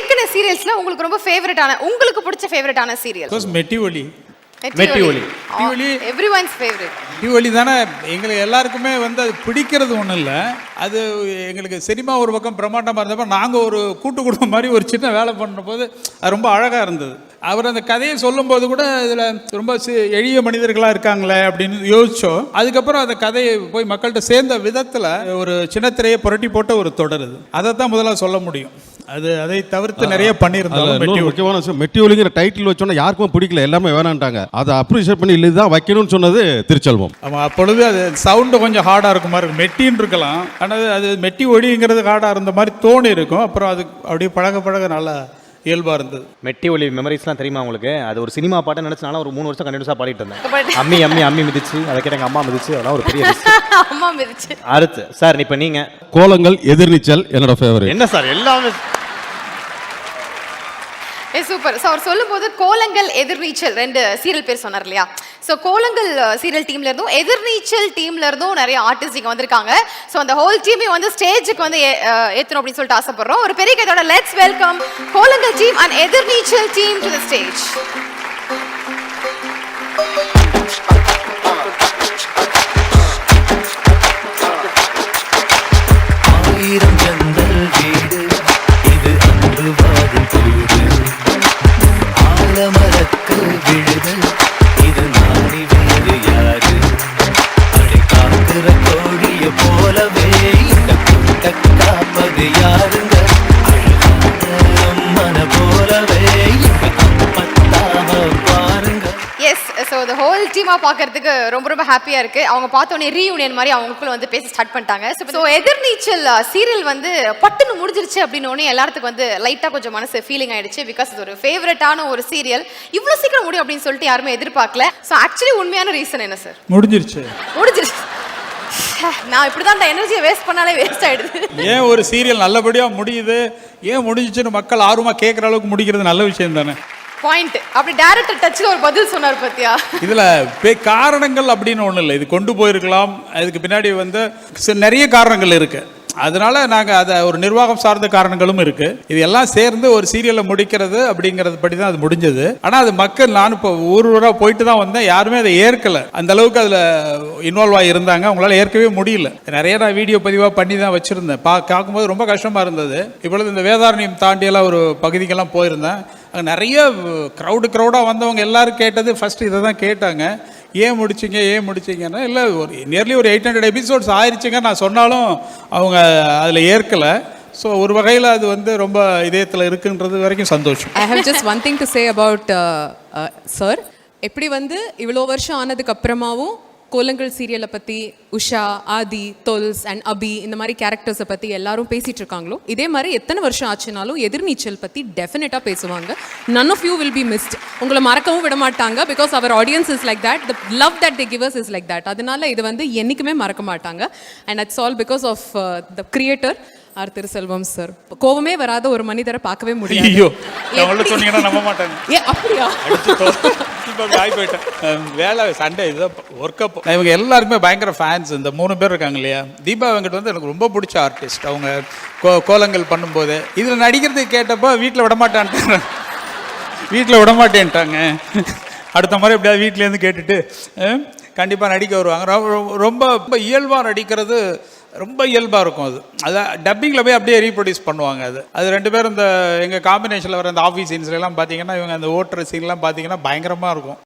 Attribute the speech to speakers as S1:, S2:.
S1: இயக்குன சீரியல்ஸ்ல உங்களுக்கு ரொம்ப ஃபேவரட்டான, உங்களுக்கு பிடிச்ச ஃபேவரட்டான serial?
S2: Metti Oli.
S1: Everyone's favourite.
S2: Metti Oli தானே எங்களுக்கு எல்லாருக்குமே வந்து அது பிடிக்கிறது ஒன்றும் இல்லை. அது எங்களுக்கு சினிமா ஒரு பக்கம் பிரம்மாண்டமாக இருந்தப்போ நாங்கள் ஒரு கூட்டு குடும்பம் மாதிரி ஒரு சின்ன வேலை பண்ணுற போது அது ரொம்ப அழகாக இருந்தது. அவர் அந்த கதையை சொல்லும்போது கூட இதில் ரொம்ப எளிய மனிதர்களாக இருக்காங்களே அப்படின்னு யோசித்தோம். அதுக்கப்புறம் அந்த கதையை போய் மக்கள்கிட்ட சேர்ந்த விதத்தில் ஒரு சின்னத்திரையை புரட்டி போட்ட ஒரு தொடர் அது. அதை தான் முதல்ல சொல்ல முடியும். அதை தவிர்த்து நிறைய பண்ணியிருந்தாலும்
S3: மெட்டி ஒலிங்கிற டைட்டில் வச்சோன்னா யாருக்கும் பிடிக்கல, எல்லாமே வேணான்ட்டாங்க. அதை அப்ரிஷியேட் பண்ணி இல்லை தான் வைக்கணும்னு சொன்னது திருச்செல்வம்.
S2: ஆமாம், அப்பொழுது அது சவுண்டு கொஞ்சம் ஹார்டாக இருக்கும் மாதிரி மெட்டின்னு இருக்கலாம், ஆனால் அது மெட்டி ஒலிங்கிறது ஹார்டாக இருந்த மாதிரி தோணி இருக்கும். அப்புறம் அது அப்படியே பழக நல்லா இயல்பாக இருந்தது.
S4: மெட்டி ஒலி மெமரிஸ்லாம் தெரியுமா உங்களுக்கு? அது ஒரு சினிமா பாட்டை நினச்சினாலும் ஒரு 3 வருஷம் கண்டினியூஸாக பாடிட்டு இருந்தேன். அம்மி அம்மி அம்மி மிதிச்சு, அதை கேட்ட எங்கள் அம்மா மிதிச்சு, அதெல்லாம் ஒரு பெரிய
S1: அம்மா மிதிச்சு.
S4: அடுத்து சார், இப்போ நீங்கள்
S3: கோலங்கள் எதிர்நீச்சல் என்னோட ஃபேவரட்.
S4: என்ன சார் எல்லாமே
S1: சூப்பர். ஸோ அவர் சொல்லும்போது கோலங்கள் எதிர்நீச்சல் 2 சீரியல் பேர் சொன்னார் இல்லையா? ஸோ கோலங்கள் சீரியல் டீம்ல இருந்தும் எதிர்நீச்சல் டீம்ல இருந்தும் நிறைய ஆர்டிஸ்ட் இங்கே வந்திருக்காங்க. ஸோ அந்த ஹோல் டீமே வந்து ஸ்டேஜுக்கு வந்து ஏற்றணும் அப்படின்னு சொல்லிட்டு ஆசைப்படுறோம். ஒரு பெரிய கையோட let's welcome Kolangal team and Ethirneechal team to the stage.
S5: ஆயிரம் ஜன்னல் வீடு இது அன்பு வாழும் கூடு, ஆலமரக்கு விழுது இது நாடி வேறு யாரு, அடி காக்குற கோழிய போலவே இந்த கூட்ட காப்பது யாருங்க, அழகான அம்மன போலவே இங்க அப்பத்தாக பாருங்க.
S1: எஸ், ஸோ the whole டீமாக பார்க்கறதுக்கு ரொம்ப ஹாப்பியாக இருக்குது. அவங்க பார்த்தோன்னே ரீயூனியன் மாதிரி அவங்களுக்குள்ள வந்து பேச ஸ்டார்ட் பண்ணிட்டாங்க. ஸோ எதிர்நீச்சல் சீரியல் வந்து பட்டுன்னு முடிஞ்சிருச்சு அப்படின்னோடனே எல்லாத்துக்கும் வந்து லைட்டாக கொஞ்சம் மனசு ஃபீலிங் ஆகிடுச்சு. பிகாஸ் இது ஒரு ஃபேவரட்டான ஒரு சீரியல், இவ்வளோ சீக்கிரம் முடியும் அப்படின்னு சொல்லிட்டு யாருமே எதிர்பார்க்கல. ஸோ ஆக்சுவலி உண்மையான ரீசன் என்ன சார்?
S2: முடிஞ்சிருச்சு.
S1: நான் இப்படி தான் எனர்ஜியை வேஸ்ட் பண்ணாலே வேஸ்ட் ஆகிடுது.
S2: ஏன் ஒரு சீரியல் நல்லபடியாக முடியுது, ஏன் முடிஞ்சிச்சுன்னு மக்கள் ஆர்வமாக கேட்குற அளவுக்கு முடிக்கிறது நல்ல விஷயம் தானே.
S1: பாயிண்ட். அப்படி டைரக்டர் டச்ல ஒரு பதில் சொன்னார் பத்தியா? இதுல
S2: காரணங்கள் அப்படின்னு ஒன்றும் இல்லை, இது கொண்டு போயிருக்கலாம். அதுக்கு பின்னாடி வந்து நிறைய காரணங்கள் இருக்கு. அதனால நாங்கள் அதை ஒரு நிர்வாகம் சார்ந்த காரணங்களும் இருக்கு. இது எல்லாம் சேர்ந்து ஒரு சீரியலை முடிக்கிறது அப்படிங்கிறது படி தான் அது முடிஞ்சது. ஆனால் அது மக்கள், நான் இப்போ ஊராக போயிட்டு தான் வந்தேன், யாருமே அதை ஏற்கல. அந்த அளவுக்கு அதில் இன்வால்வ் ஆகி இருந்தாங்க, அவங்களால ஏற்கவே முடியல. நிறைய நான் வீடியோ பதிவாக பண்ணி தான் வச்சிருந்தேன். பார்க்கும்போது ரொம்ப கஷ்டமாக இருந்தது. இப்பொழுது இந்த வேதாரண்யம் தாண்டியெல்லாம் ஒரு பகுதிக்கெல்லாம் போயிருந்தேன். அங்கே நிறைய க்ரௌடாக வந்தவங்க எல்லாரும் கேட்டது ஃபஸ்ட்டு இதை தான் கேட்டாங்க, ஏன் முடிச்சிங்கன்னா இல்லை ஒரு நியர்லி ஒரு 800 எபிசோட்ஸ் ஆயிடுச்சுங்க நான் சொன்னாலும் அவங்க அதில் ஏற்கலை. ஸோ ஒரு வகையில் அது வந்து ரொம்ப இதயத்தில் இருக்குன்றது வரைக்கும் சந்தோஷம்.
S6: I have just one thing to say about sir. எப்படி வந்து இவ்வளோ வருஷம் ஆனதுக்கு அப்புறமாவும் கோலங்கள் சீரியலை பற்றி உஷா, ஆதி, தொல்ஸ் அண்ட் அபி இந்த மாதிரி கேரக்டர்ஸை பற்றி எல்லாரும் பேசிகிட்டு இருக்காங்களோ, இதே மாதிரி எத்தனை வருஷம் ஆச்சுனாலும் எதிர்நீச்சல் பற்றி டெஃபினட்டாக பேசுவாங்க. None of you will be missed. உங்களை மறக்கவும் விட மாட்டாங்க. பிகாஸ் அவர் audience is like that, the love that they give us is like that. அதனால இது வந்து என்றைக்குமே மறக்க மாட்டாங்க. And it's all because of the creator R Thiruselvam sir. கோவமே வராத ஒரு மனிதரை பார்க்கவே முடியாது.
S2: நம்ப மாட்டாங்க.
S6: அப்படியா?
S2: வேலை சண்டே இதுதான் ஒர்க்கப். இவங்க எல்லாருக்குமே பயங்கர ஃபேன்ஸ். இந்த 3 பேர் இருக்காங்க இல்லையா, தீபா வெங்கட் வந்து எனக்கு ரொம்ப பிடிச்ச ஆர்டிஸ்ட். அவங்க கோலங்கள் பண்ணும்போது இதில் நடிக்கிறதுக்கு கேட்டப்போ வீட்டில் விடமாட்டேன்ட்டாங்க. அடுத்த முறை எப்படியாவது வீட்டிலேருந்து கேட்டுட்டு கண்டிப்பாக நடிக்க வருவாங்க. ரொம்ப இயல்பாக நடிக்கிறது ரொம்ப இயல்பாக இருக்கும். அதான் டப்பிங்கில் போய் அப்படியே ரீப்ரொடியூஸ் பண்ணுவாங்க. அது 2 பேரும் இந்த எங்கள் காம்பினேஷனில் வர அந்த ஆஃபீஸ் சீன்ஸ்லாம் பார்த்தீங்கன்னா, இவங்க அந்த ஓட்டுற சீன்லாம் பார்த்தீங்கன்னா பயங்கரமாக இருக்கும்.